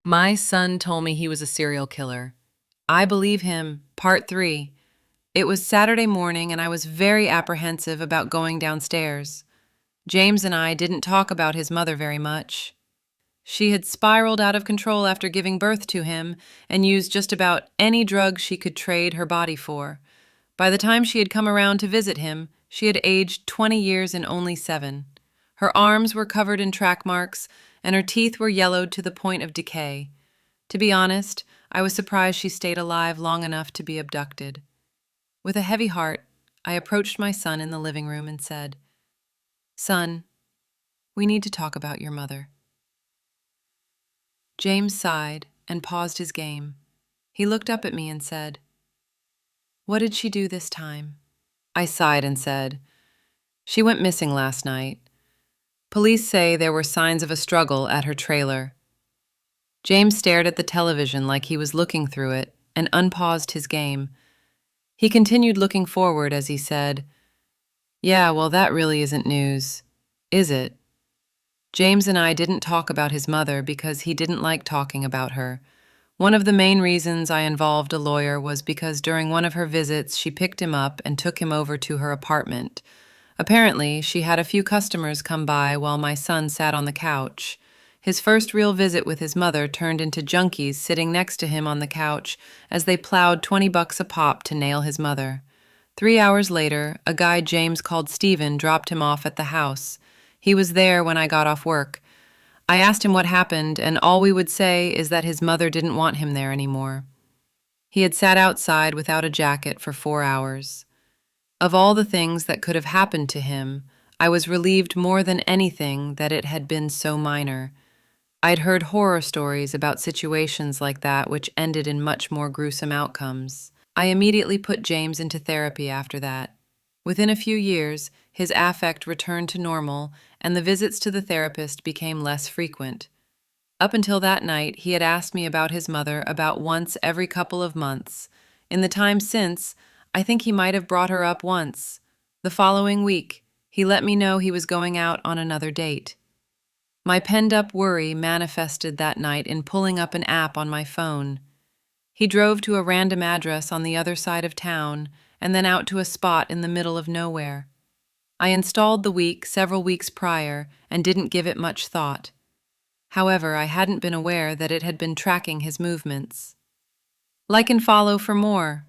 My son told me he was a serial killer. I believe him. Part 3. It was Saturday morning, and I was very apprehensive about going downstairs. James and I didn't talk about his mother very much. She had spiraled out of control after giving birth to him and used just about any drug she could trade her body for. By the time she had come around to visit him, she had aged 20 years in only 7. Her arms were covered in track marks, and her teeth were yellowed to the point of decay. To be honest, I was surprised she stayed alive long enough to be abducted. With a heavy heart, I approached my son in the living room and said, "Son, we need to talk about your mother." James sighed and paused his game. He looked up at me and said, "What did she do this time?" I sighed and said, "She went missing last night. Police say there were signs of a struggle at her trailer." James stared at the television like he was looking through it and unpaused his game. He continued looking forward as he said, "Yeah, well, that really isn't news, is it?" James and I didn't talk about his mother because he didn't like talking about her. One of the main reasons I involved a lawyer was because during one of her visits, she picked him up and took him over to her apartment. Apparently, she had a few customers come by while my son sat on the couch. His first real visit with his mother turned into junkies sitting next to him on the couch as they plowed $20 a pop to nail his mother. 3 hours later, a guy James called Steven dropped him off at the house. He was there when I got off work. I asked him what happened, and all we would say is that his mother didn't want him there anymore. He had sat outside without a jacket for 4 hours. Of all the things that could have happened to him, I was relieved more than anything that it had been so minor. I'd heard horror stories about situations like that which ended in much more gruesome outcomes. I immediately put James into therapy after that. Within a few years, his affect returned to normal, and the visits to the therapist became less frequent. Up until that night, he had asked me about his mother about once every couple of months. In the time since, I think he might have brought her up once. The following week, he let me know he was going out on another date. My penned-up worry manifested that night in pulling up an app on my phone. He drove to a random address on the other side of town and then out to a spot in the middle of nowhere. I installed the week several weeks prior and didn't give it much thought. However, I hadn't been aware that it had been tracking his movements. Like and follow for more.